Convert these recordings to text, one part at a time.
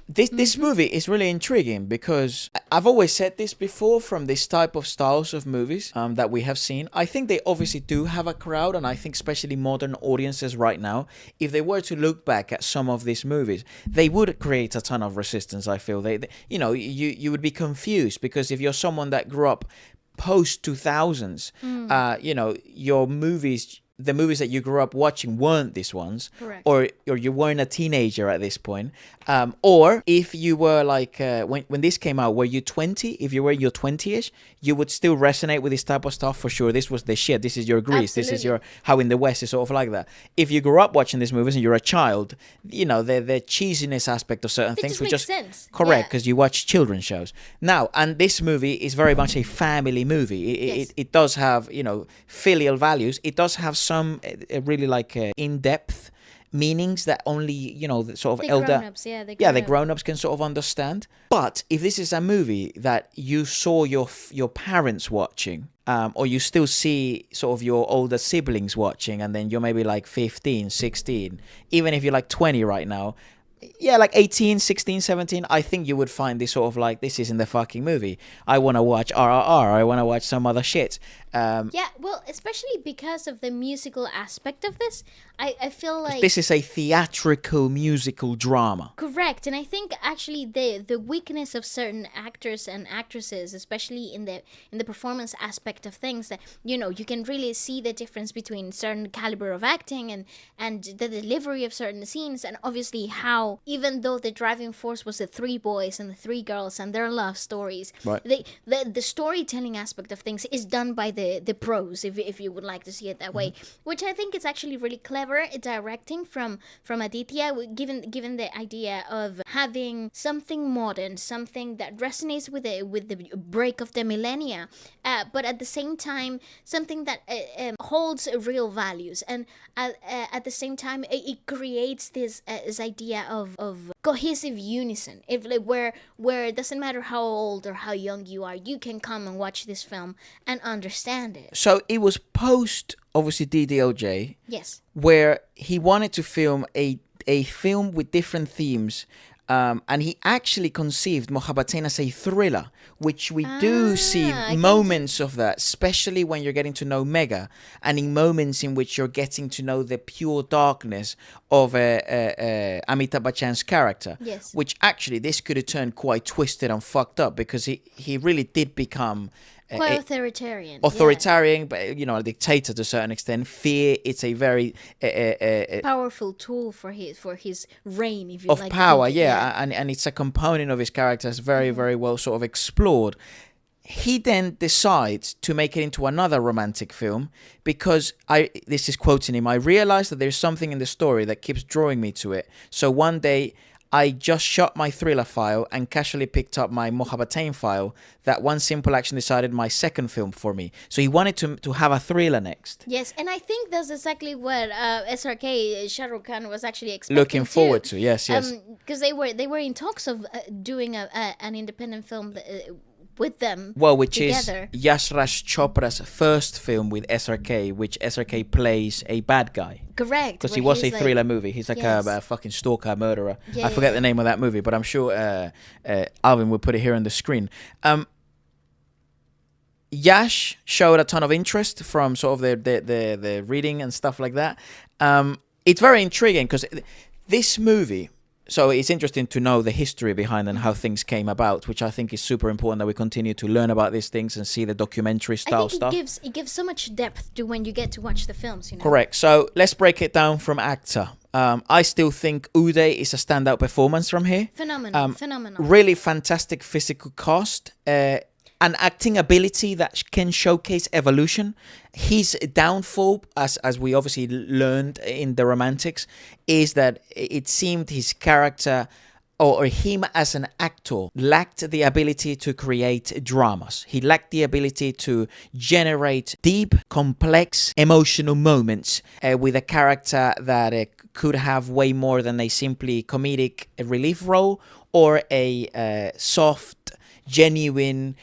This movie is really intriguing because I've always said this before from this type of styles of movies that we have seen. I think they obviously do have a crowd, and I think especially modern audiences right now, if they were to look back at some of these movies, they would create a ton of resistance. I feel you would be confused because if you're someone that grew up post 2000s, your movies. The movies that you grew up watching weren't these ones. Correct. Or you weren't a teenager at this point. Or if you were like, when this came out, were you 20? If you were in your 20ish, you would still resonate with this type of stuff for sure. This was the shit. This is your Greece. Absolutely. This is your, how in the West is sort of like that. If you grew up watching these movies and you're a child, the cheesiness aspect of certain things would makes just sense. correct Yeah. because you watch children's shows. Now, and this movie is very much a family movie. It does have, filial values. It does have some really like in-depth meanings that only the sort of The elder grown-ups, the grown-ups can sort of understand. But if this is a movie that you saw your parents watching, or you still see sort of your older siblings watching, and then you're maybe like 15, 16, even if you're like 20 right now, like 18, 16, 17, I think you would find this sort of like, this isn't the fucking movie. I want to watch RRR. I want to watch some other shit. Well, especially because of the musical aspect of this, I feel like this is a theatrical musical drama. correct, and I think actually the weakness of certain actors and actresses, especially in the performance aspect of things, that you can really see the difference between certain caliber of acting and the delivery of certain scenes, and obviously how even though the driving force was the three boys and the three girls and their love stories, Right. the storytelling aspect of things is done by the pros, if you would like to see it that way, which I think is actually really clever directing from Aditya, given the idea of having something modern, something that resonates with the break of the millennia, but at the same time something that holds real values, and at the same time it creates this idea of cohesive unison, if like where it doesn't matter how old or how young you are, you can come and watch this film and understand it. So it was post, obviously, DDLJ, Yes. where he wanted to film a film with different themes. And he actually conceived MOHABBATEIN as a thriller, which we do see moments of that, especially when you're getting to know Mega, and in moments in which you're getting to know the pure darkness of Amitabh Bachchan's character. Yes. Which actually, this could have turned quite twisted and fucked up, because he really did become Quite authoritarian. but a dictator to a certain extent. Fear, it's a very Powerful tool for his reign, if you of like. power, and it's a component of his character that's very, very well sort of explored. He then decides to make it into another romantic film because this is quoting him, I realized that there's something in the story that keeps drawing me to it. So one day I just shot my thriller file and casually picked up my MOHABBATEIN file. That one simple action decided my second film for me. So he wanted to have a thriller next. Yes, and I think that's exactly what SRK, Shah Rukh Khan, was actually expecting. Looking forward to, yes. Because they were in talks of doing an independent film with them. Well, which together. is Yash Raj Chopra's first film with SRK, which SRK plays a bad guy. Correct. Because he was a thriller movie. He's like a fucking stalker, murderer. Yeah, I forget the name of that movie, but I'm sure Alvin will put it here on the screen. Yash showed a ton of interest from sort of the reading and stuff like that. It's very intriguing because this movie... So it's interesting to know the history behind and how things came about, which I think is super important that we continue to learn about these things and see the documentary style stuff. It gives so much depth to when you get to watch the films, Correct. So let's break it down from actor. I still think Uday is a standout performance from here. Phenomenal. Really fantastic physical cast. An acting ability that can showcase evolution. His downfall, as we obviously learned in The Romantics, is that it seemed his character or him as an actor lacked the ability to create dramas. He lacked the ability to generate deep, complex, emotional moments with a character that could have way more than a simply comedic relief role or a soft, genuine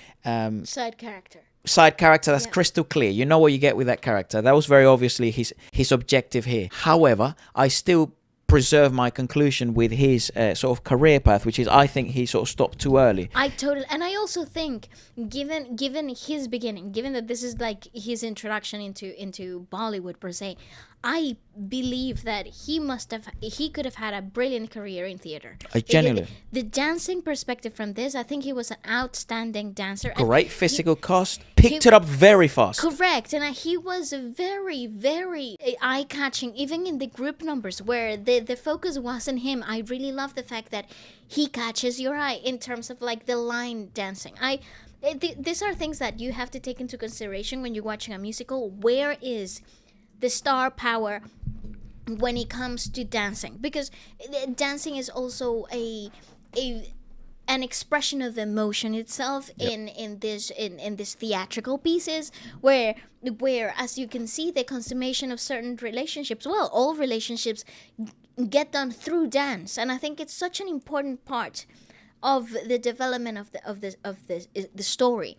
side character that's crystal clear. You know what you get with that character. That was very obviously his objective here. However, I still preserve my conclusion with his sort of career path, which is I think he sort of stopped too early. And I also think, given his beginning, given that this is like his introduction into Bollywood per se, I believe that he could have had a brilliant career in theater. I genuinely. The dancing perspective from this, I think he was an outstanding dancer. Great physical cast, picked it up very fast. Correct, and he was very, very eye-catching, even in the group numbers where the focus wasn't him. I really love the fact that he catches your eye in terms of like the line dancing. These are things that you have to take into consideration when you're watching a musical. Where is the star power when it comes to dancing? Because dancing is also an expression of emotion itself. Yep. in this theatrical pieces where as you can see, the consummation of certain relationships, well, all relationships get done through dance, and I think it's such an important part of the development of the story,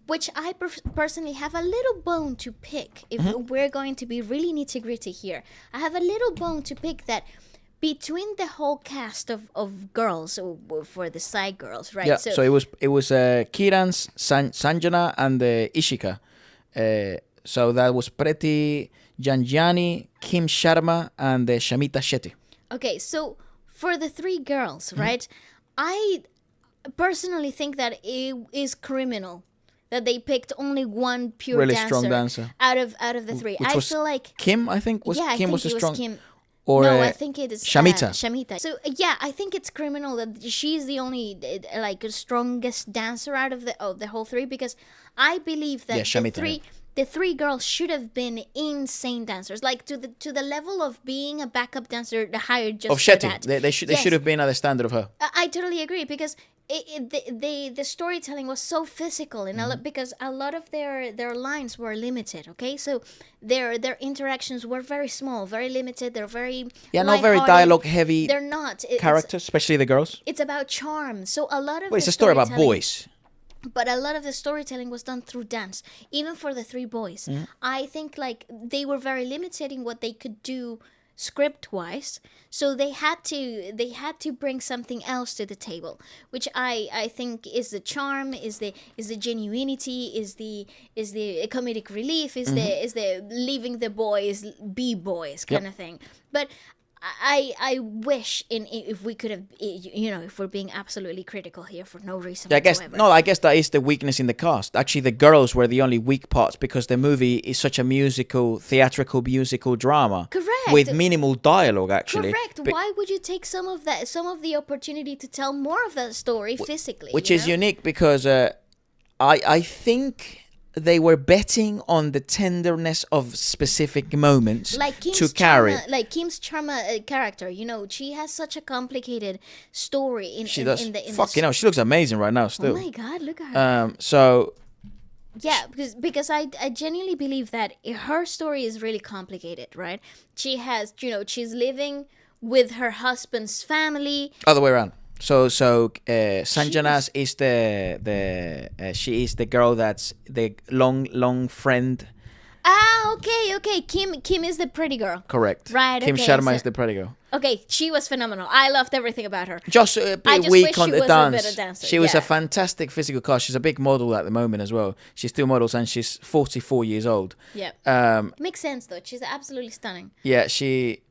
which I personally have a little bone to pick. If we're going to be really nitty-gritty here, I have a little bone to pick that between the whole cast of girls, for the side girls, right? Yeah, so it was Kiran, Sanjana, and Ishika. So that was Preti, Janjani, Kim Sharma, and Shamita Shetty. Okay, so for the three girls, right, I personally think that it is criminal that they picked only one pure really dancer, strong dancer out of the three. I feel like Kim, I think was I Kim think was a it strong. was Kim. Or No, I think it is Shamita. Shamita. So yeah, I think it's criminal that she's the only like strongest dancer out of the whole three, because I believe that the three girls should have been insane dancers, like to the level of being a backup dancer hired just of for Shetty. that. They should have been at the standard of her. I totally agree, because the storytelling was so physical, and because a lot of their lines were limited. Okay, so their interactions were very small, very limited. They're very not very dialogue heavy. They're not characters, especially the girls. It's about charm. So a lot of it's a story about boys. But a lot of the storytelling was done through dance, even for the three boys. I think like they were very limited in what they could do script wise, so they had to bring something else to the table, which I think is the charm, is the genuinity, is the comedic relief, is the leaving the boys be boys kind of thing. But I wish if we could have, if we're being absolutely critical here for no reason whatsoever. I guess that is the weakness in the cast. Actually, the girls were the only weak parts, because the movie is such a theatrical musical drama. Correct. With minimal dialogue, actually. Correct. Why would you take some of the opportunity to tell more of that story physically? Which is unique, because I think they were betting on the tenderness of specific moments to carry. Like Kim's Charma character, she has such a complicated story. She does. Fucking hell, she looks amazing right now still. Oh my God, look at her. Yeah, because I genuinely believe that her story is really complicated, right? She has, she's living with her husband's family. Other way around. So Sanjana's is she is the girl that's the long friend. Okay. Kim is the pretty girl. Correct. Right. Kim Sharma is the pretty girl. Okay, she was phenomenal. I loved everything about her. Just a bit weak on the dance. A better dancer. She was a fantastic physical cast. She's a big model at the moment as well. She still models, and she's 44 years old. Yeah. Makes sense though. She's absolutely stunning. Yeah,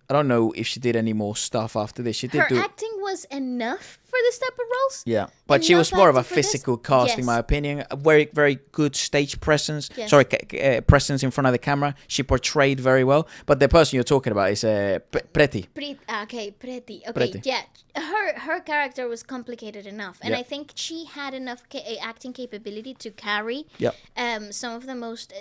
I don't know if she did any more stuff after this. Her acting was enough for this type of roles. Yeah, but she was more of a physical cast, in my opinion. A very, very good stage presence. Yes. Sorry, presence in front of the camera. She portrayed very well. But the person you're talking about is Preti. Preti. Okay, yeah. Her character was complicated enough, and I think she had enough acting capability to carry some of the most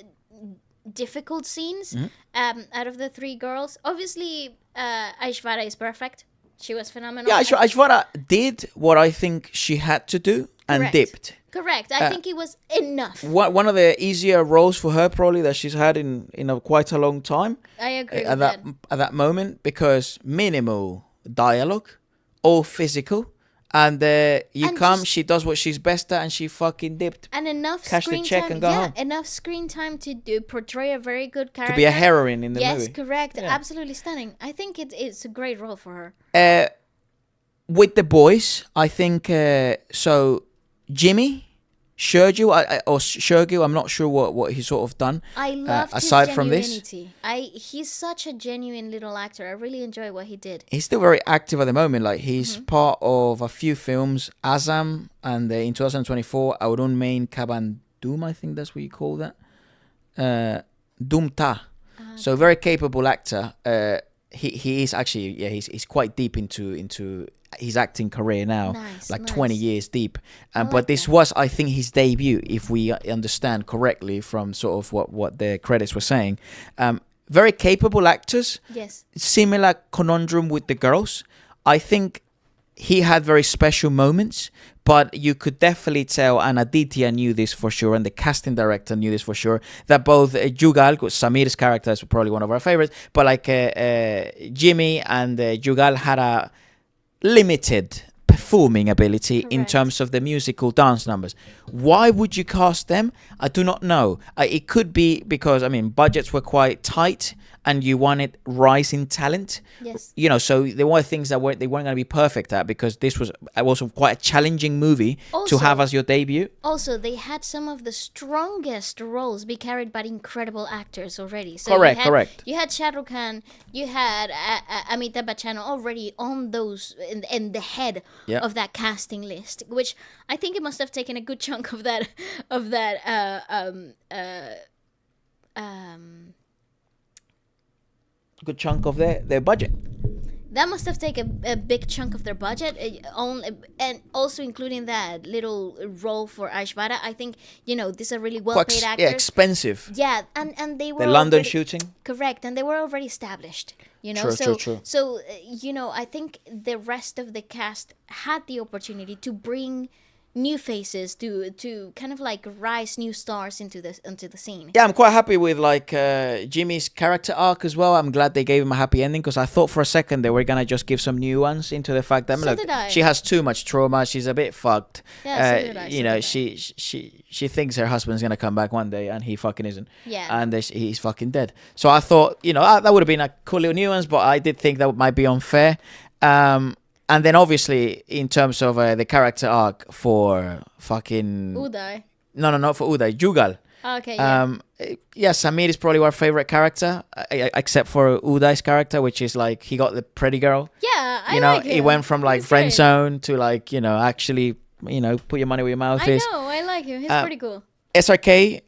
difficult scenes out of the three girls. Obviously, Aishwarya is perfect. She was phenomenal. Yeah, Aishwarya did what I think she had to do and dipped. Correct. I think it was enough. One of the easier roles for her probably that she's had in quite a long time. I agree with that. At that moment, because minimal dialogue, all physical, And you And come, just- she does what she's best at, and she fucking dipped. And enough Cash the screen check time. and go home. Enough screen time to portray a very good character. To be a heroine in the yes, movie. correct. Yeah. Absolutely stunning. I think it's a great role for her. With the boys, I think so. Jimmy, Shergill, I'm not sure what he's sort of done. I love aside his from this. genuinity. He's such a genuine little actor. I really enjoy what he did. He's still very active at the moment. Like he's part of a few films, Azam, and in 2024, Aurun Main Kabandum, I think that's what you call that. Dumta. So very capable actor. He is actually he's quite deep into his acting career now, Nice, 20 nice. years deep. like But this that. was, I think, his debut, if we understand correctly from sort of what the credits were saying. Very capable actors. Yes. Similar conundrum with the girls. I think he had very special moments, but you could definitely tell, and Aditya knew this for sure, and the casting director knew this for sure, that both Jugal, Samir's character is probably one of our favorites, but Jimmy and Jugal had a limited performing ability in Correct. terms of the musical dance numbers. Why would you cast them? I do not know. It could be because, budgets were quite tight and you wanted rising talent. Yes. So there were things that weren't going to be perfect at, because this was also quite a challenging movie to Also- have as your debut. Also, they had some of the strongest roles be carried by incredible actors already. So Correct. You had Shah Rukh Khan, you had Amitabh Bachchan already on those in the head Yeah. of that casting list, which I think it must have taken a good chunk of that Good chunk of their budget. that must have taken a big chunk of their budget, and also including that little role for Aishwarya. I think these are really well paid actors. Expensive. Yeah, and they were The London already- shooting. Correct, and they were already established. True. So I think the rest of the cast had the opportunity to bring new faces to kind of rise new stars into the scene. Yeah, I'm quite happy with Jimmy's character arc as well. I'm glad they gave him a happy ending, because I thought for a second they were gonna just give some nuance into the fact that So did I. she has too much trauma. She's a bit fucked. Yeah, so did I, so did I. She thinks her husband's gonna come back one day and he fucking isn't. Yeah. And he's fucking dead. So I thought that would have been a cool little nuance, but I did think that might be unfair. And then obviously in terms of the character arc for fucking Uday. no, not for Uday, Jugal. Okay. Yeah. Samir is probably our favorite character, except for Uday's character, which is he got the pretty girl. Yeah. I You know, like him. he went from He's friend great. zone to actually, put your money where your mouth I is. know. I like him. He's pretty cool. SRK,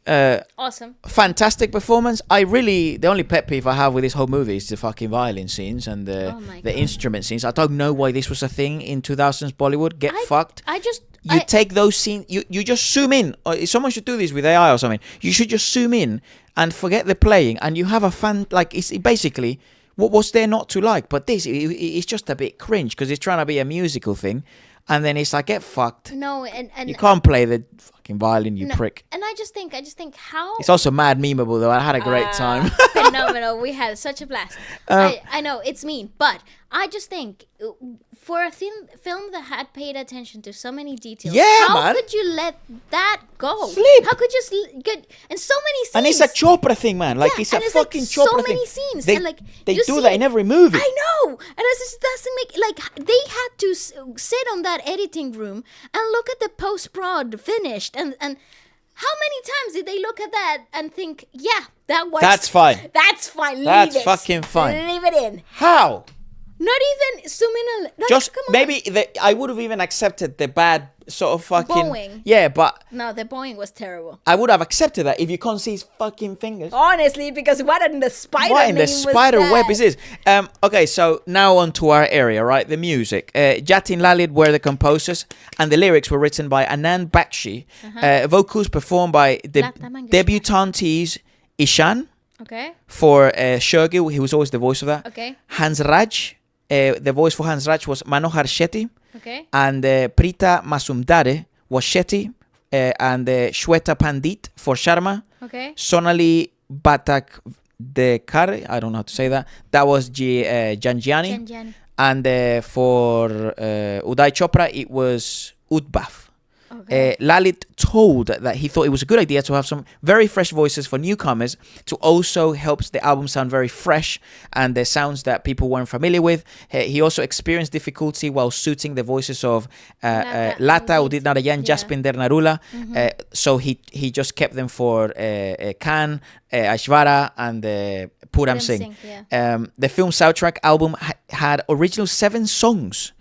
Awesome. fantastic performance. The only pet peeve I have with this whole movie is the fucking violin scenes and Oh my the God. instrument scenes. I don't know why this was a thing in 2000s Bollywood. Get fucked. I Take those scenes, you just zoom in. Or someone should do this with AI or something. You should just zoom in and forget the playing, and you have a fan. It's basically what was there not to like. But this, it's just a bit cringe because it's trying to be a musical thing, and then it's get fucked. no, and You can't play the fucking violin, you prick. And I just think how It's also mad memeable though. I had a great time. phenomenal. We had such a blast. I know it's mean, but I just think for a film that had paid attention to so many details, Yeah, how man. could you let that go? Sleep. How could you get and so many scenes? And it's a Chopra thing, man. Yeah, It's a and it's fucking so Chopra thing. many scenes, They, and they you do see that it. in every movie. I know, and it just doesn't make they had to sit on that editing room and look at the post prod finished, and how many times did they look at that and think, yeah, that works. That's fine. That's fine. That's Leave it. fucking fine. Leave it in. How? Not even zoom in. Just come on. maybe I would have even accepted the bad sort of fucking Bowing. Yeah, but No, the Boeing was terrible. I would have accepted that if you can't see his fucking fingers. Honestly, because what in the spider What in the name was spider web that? is this? Okay, so now on to our area, right? The music. Jatin Lalit were the composers, and the lyrics were written by Anand Bakshi. Vocals performed by the Lata Mangeshkar. debutantes Ishan Okay. for Shergill. He was always the voice of that. Okay. Hans Raj. The voice for Hans Raj was Manohar Shetty. Okay. And Prita Masumdare was Shetty. And Shweta Pandit for Sharma. Okay. Sonali Batak Dekar, I don't know how to say that. That was Janjiani. Jan. And for Uday Chopra, it was Udbaf. Okay. Lalit told that he thought it was a good idea to have some very fresh voices for newcomers to also helps the album sound very fresh and the sounds that people weren't familiar with. He also experienced difficulty while suiting the voices of Lata, Udit Narayan, Jaspinder Narula. So he just kept them for Khan, Aishvara, and Puram Singh. The film soundtrack album had original 7 songs.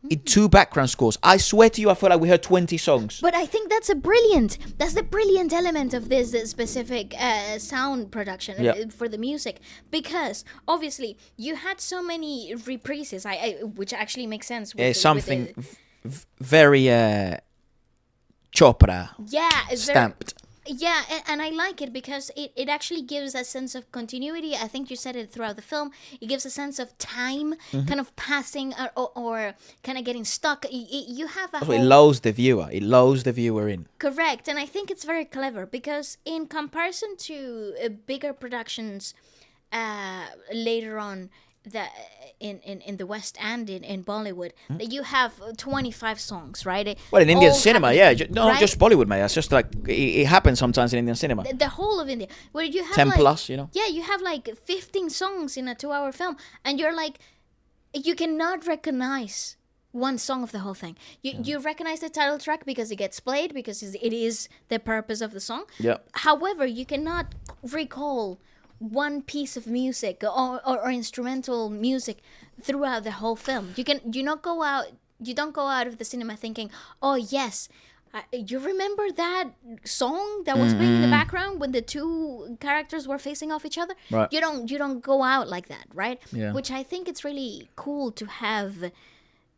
In 2 background scores. I swear to you, I feel like we heard 20 songs. But I think that's the brilliant element of this specific sound production for the music, because obviously you had so many reprises, which actually makes sense. With Something very Chopra stamped. And I like it because it actually gives a sense of continuity. I think you said it throughout the film. It gives a sense of time kind of passing or kind of getting stuck. You have a It lulls the viewer. It lulls the viewer in. Correct. And I think it's very clever because in comparison to bigger productions later on, that in the West and in Bollywood, that you have 25 songs, right? Well, in Indian cinema, happening, not just Bollywood, mate. It's just like it happens sometimes in Indian cinema. The whole of India, where you have 10 plus, Yeah, you have like 15 songs in a 2-hour film, and you're like, you cannot recognize one song of the whole thing. You recognize the title track because it gets played, because it is the purpose of the song. Yeah. However, you cannot recall one piece of music or instrumental music throughout the whole film. You don't go out of the cinema thinking, oh yes, you remember that song that was playing in the background when the 2 characters were facing off each other? Right. You don't go out like that, right? Yeah. Which I think it's really cool to have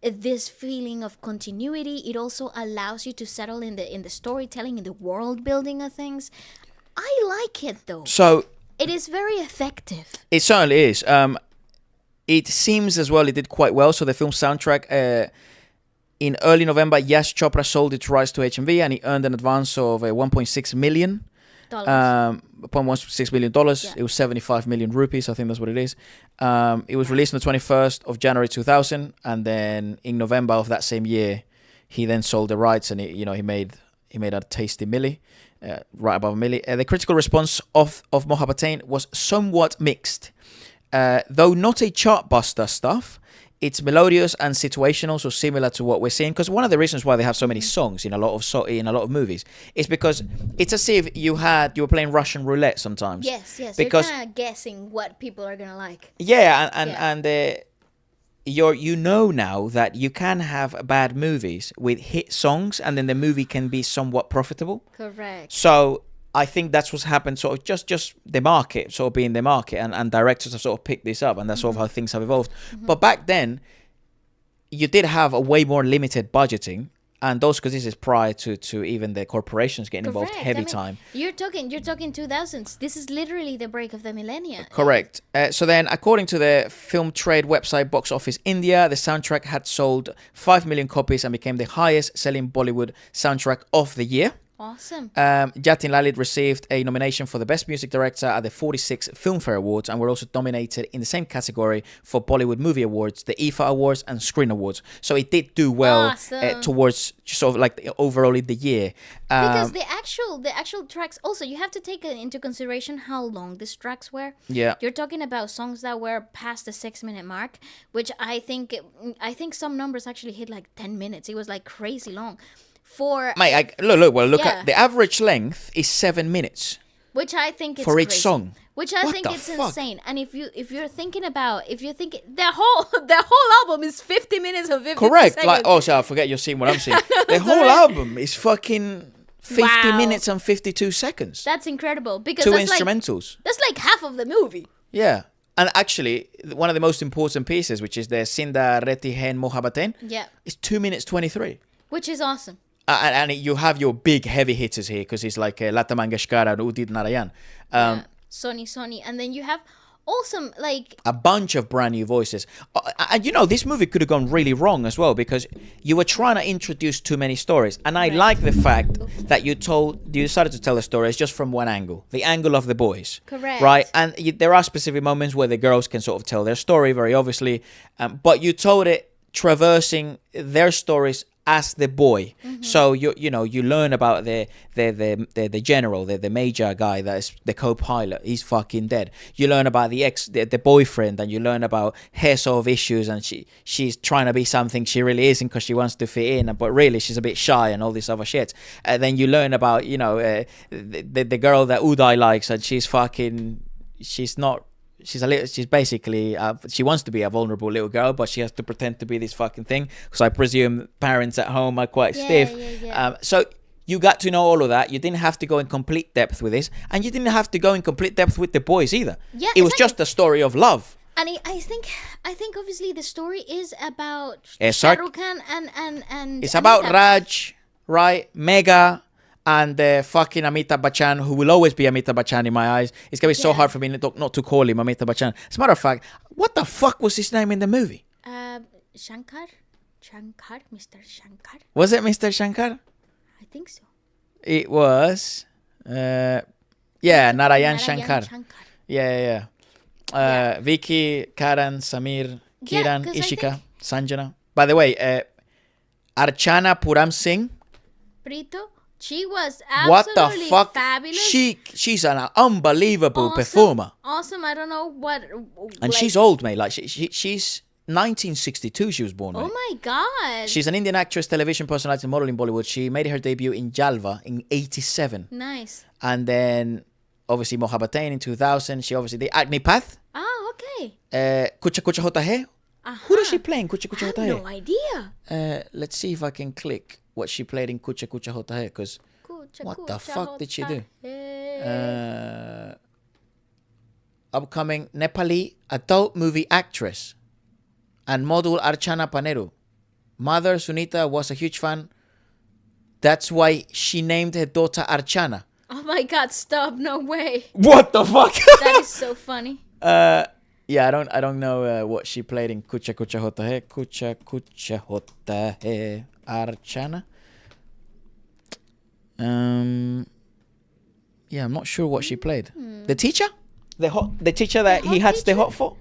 this feeling of continuity. It also allows you to settle in the storytelling, in the world building of things. I like it though. So it is very effective. It certainly is. It seems as well it did quite well. So the film soundtrack, in early November, Yash Chopra sold its rights to HMV and he earned an advance of $1.6 million. $1.6 million. Yeah. It was 75 million rupees. I think that's what it is. It was released on the 21st of January 2000, and then in November of that same year, he then sold the rights, and he made a tasty milli. Right above a milli. The critical response of MOHABBATEIN was somewhat mixed. Though not a chartbuster stuff, it's melodious and situational, so similar to what we're seeing. Because one of the reasons why they have so many songs in a lot of movies is because it's as if you were playing Russian roulette sometimes. Yes. Because you're kind of guessing what people are gonna like. Yeah, and you know now that you can have bad movies with hit songs, and then the movie can be somewhat profitable. Correct. So I think that's what's happened, sort of just the market, sort of being the market, and directors have sort of picked this up, and that's sort of how things have evolved. But back then, you did have a way more limited budgeting, and those, because this is prior to even the corporations getting involved heavy time. You're talking 2000s. This is literally the break of the millennia. Correct. So then, according to the film trade website Box Office India, the soundtrack had sold 5 million copies and became the highest selling Bollywood soundtrack of the year. Awesome. Jatin Lalit received a nomination for the Best Music Director at the 46th Filmfare Awards, and were also nominated in the same category for Bollywood Movie Awards, the IFA Awards, and Screen Awards. So it did do well towards sort of like overall in the year. Because the actual tracks, also you have to take into consideration how long these tracks were. Yeah. You're talking about songs that were past the 6-minute mark, which I think some numbers actually hit like 10 minutes. It was like crazy long. Look at the average length is 7 minutes, which I think is for each crazy. song. Which I What think the it's fuck? insane. And if you're thinking the whole album is 50 minutes and 50 Correct. seconds. Like, so I forget you're seeing what I'm seeing. The whole album is fucking 50 minutes and 52 seconds. That's incredible, because 2 that's instrumentals. That's like half of the movie. Yeah. And actually, one of the most important pieces, which is the Sinda Reti Hen Mohabbatein, is 2 minutes 23. Which is awesome. And you have your big heavy hitters here, because it's like Lata Mangeshkar and Udit Narayan. Sony. And then you have awesome. Like, a bunch of brand new voices. And this movie could have gone really wrong as well, because you were trying to introduce too many stories. And I like the fact that you decided to tell the stories just from one angle, the angle of the boys. Correct. Right? And there are specific moments where the girls can sort of tell their story very obviously, but you told it traversing their stories as the boy. So you learn about the general, the major guy that is the co-pilot. He's fucking dead. You learn about the boyfriend, and you learn about her sort of issues, and she's trying to be something she really isn't because she wants to fit in, but really she's a bit shy and all this other shit. Then you learn about the girl that Uday likes, and she's not. She's basically, she wants to be a vulnerable little girl, but she has to pretend to be this fucking thing, because I presume parents at home are quite stiff. Yeah. So you got to know all of that. You didn't have to go in complete depth with this, and you didn't have to go in complete depth with the boys either. Yeah, it was just a story of love. And I think obviously the story is about Exact. Shah Rukh Khan and It's about Amitabh. Raj, right? Mega. And fucking Amitabh Bachchan, who will always be Amitabh Bachchan in my eyes. It's going to be so hard for me not to call him Amitabh Bachchan. As a matter of fact, what the fuck was his name in the movie? Shankar, Mr. Shankar. Was it Mr. Shankar? I think so. It was... Narayan Shankar. Yeah. Vicky, Karan, Samir, Kiran, 'cause Ishika, Sanjana. By the way, Archana Puram Singh. Brito, she was What absolutely the fuck? fabulous. She's an unbelievable performer. Awesome. I don't know what. And she's old, mate. Like she's 1962. She was born. Oh mate. my god. She's an Indian actress, television personality, and model in Bollywood. She made her debut in Jalva in '87, Nice. and then obviously MOHABBATEIN in 2000. She obviously did Agnipath, Oh, okay. Kucha Kucha Hota Hai. Who does she play in Kucha I Kucha have Hota Hai? no idea. Let's see if I can click what she played in Kucha Kucha Hota Hai, because what the fuck did she do? Upcoming Nepali adult movie actress and model Archana Paneru. Mother Sunita was a huge fan. That's why she named her daughter Archana. Oh my god, stop. No way. What the fuck? That is so funny. Yeah, I don't know what she played in Kucha Kucha Hota Hai. Kucha Kucha Hota Hai. Archana. Yeah, I'm not sure what she played. The teacher? The teacher that he had the hot for?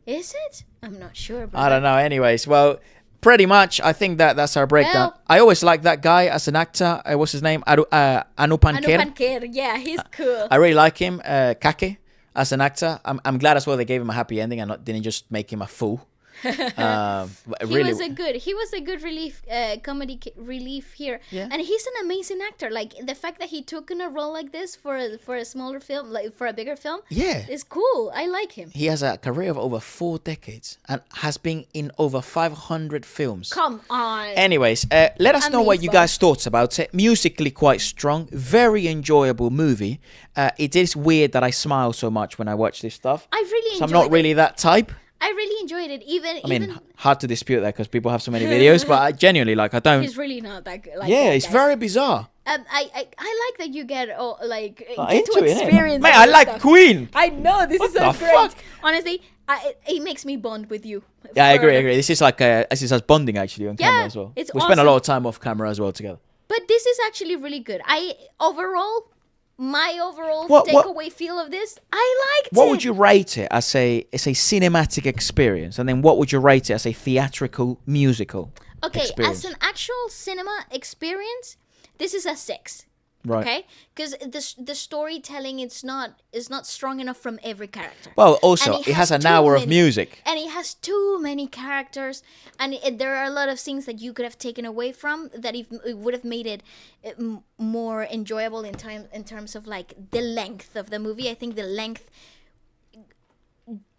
Is it? I'm not sure. But I don't know. Anyways, well, pretty much, I think that's our breakdown. Well, I always like that guy as an actor. What's his name? Anupan Kher. Anupan Kher. Yeah, he's cool. I really like him. Kake as an actor. I'm glad as well they gave him a happy ending and didn't just make him a fool. He was a good relief, comedy relief here, Yeah. and he's an amazing actor. Like the fact that he took in a role like this for a smaller film, like for a bigger film, Yeah. is cool. I like him. He has a career of over 4 decades and has been in over 500 films. Come on. Anyways, let us know what you Amazing. guys thought about it. Musically quite strong, very enjoyable movie. It is weird that I smile so much when I watch this stuff. I really So I'm enjoyed not really that type. I really enjoyed it. I mean, hard to dispute that because people have so many videos, but I genuinely I don't. he's really not that good. Like Yeah, that it's guy. very bizarre. I like that you get get Into to it, innit? experience. Mate, all I this like stuff. Queen. I know this is so the great. fuck? Honestly, it makes me bond with you. Yeah, I further. agree. This is like this is us bonding actually on camera Yeah, as well. it's We spend a awesome. lot of time off camera as well together. But this is actually really good. My overall What- takeaway feel of this, I liked it. What would you rate it as a cinematic experience, and then what would you rate it as a theatrical musical experience? As an actual cinema experience, this is a 6. Right. Okay, because the storytelling is not strong enough from every character. Well, also And it has an too hour of many- music. and it has too many characters, and there are a lot of things that you could have taken away from that it would have made it more enjoyable in terms of like the length of the movie. I think the length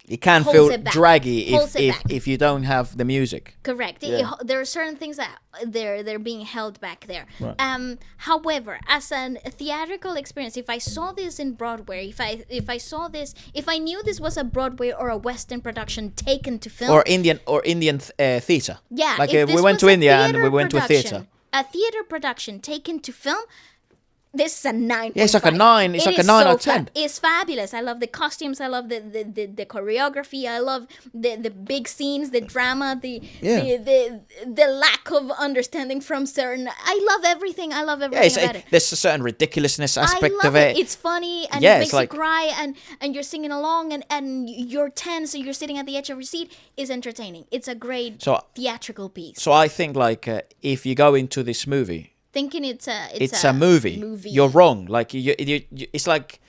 It can holds feel it back. draggy Holds it back. if you don't have the music. correct. Yeah. There are certain things that they're being held back there. Right. However, as a theatrical experience, if I saw this in Broadway, if I knew this was a Broadway or a Western production taken to film, Or Indian theater. yeah, Like if we this went was to a India and theater we went to a production, theater. a theater production taken to film, This is a 9. Yeah, it's like a 9. It's It like a is 9 so out of 10. It's fabulous. I love the costumes. I love the choreography. I love the big scenes, the drama, the lack of understanding from certain. I love everything. I love everything about it. There's a certain ridiculousness aspect I love of it. It's funny and Yeah, it it's makes like- you cry and you're singing along and you're tense and you're sitting at the edge of your seat. It's entertaining. It's a great theatrical piece. So I think like if you go into this movie, Thinking it's a movie. You're wrong. Like you, it's like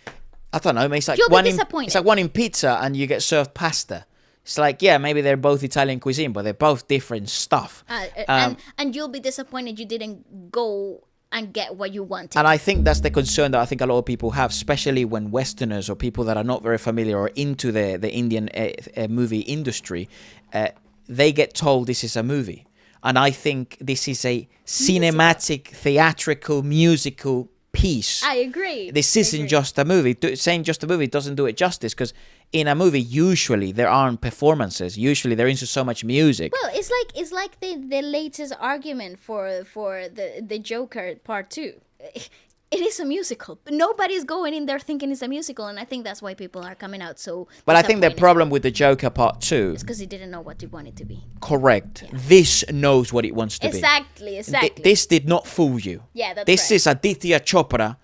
I don't know. It's like You'll be disappointed. It's like one in pizza, and you get served pasta. It's like maybe they're both Italian cuisine, but they're both different stuff. And you'll be disappointed you didn't go and get what you wanted. And I think that's the concern that I think a lot of people have, especially when Westerners or people that are not very familiar or into the Indian movie industry, they get told this is a movie. And I think this is a cinematic, theatrical, musical piece. I agree. This isn't just a movie. Saying just a movie doesn't do it justice, because in a movie, usually there aren't performances. Usually there isn't so much music. Well, it's like the latest argument for the Joker Part 2. It is a musical. Nobody's going in there thinking it's a musical, and I think that's why people are coming out so. But I think the problem with the Joker Part 2 is because he didn't know what he wanted to be. Correct. Yeah. This knows what it wants to be. Exactly. This did not fool you. Yeah, that's This right. is Aditya Chopra,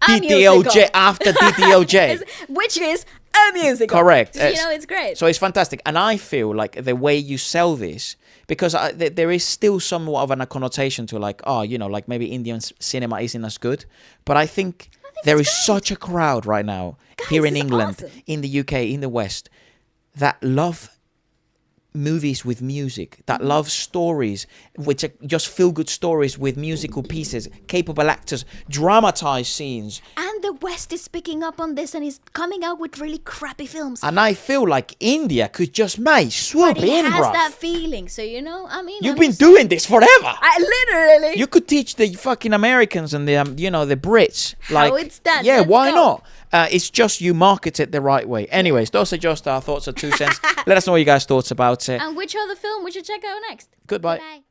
musical. DDLJ after DDLJ. Which is a musical. Correct. It's great. So it's fantastic. And I feel like the way you sell this, because there is still somewhat of a connotation to like, like maybe Indian cinema isn't as good. But I think there is such a crowd right now here in England, in the UK, in the West, that love movies with music, that love stories, which are just feel-good stories with musical pieces, capable actors, dramatized scenes. And the West is picking up on this and is coming out with really crappy films. And I feel like India could just swoop in, But it has bruv. that feeling, so You've been doing this forever. Literally. You could teach the fucking Americans and the the Brits How it's done. Yeah, Let's why go. not? It's just you market it the right way. Anyways, those are just our thoughts, our 2 cents. Let us know what you guys thoughts about it. And which other film we should check out next? Goodbye. Bye.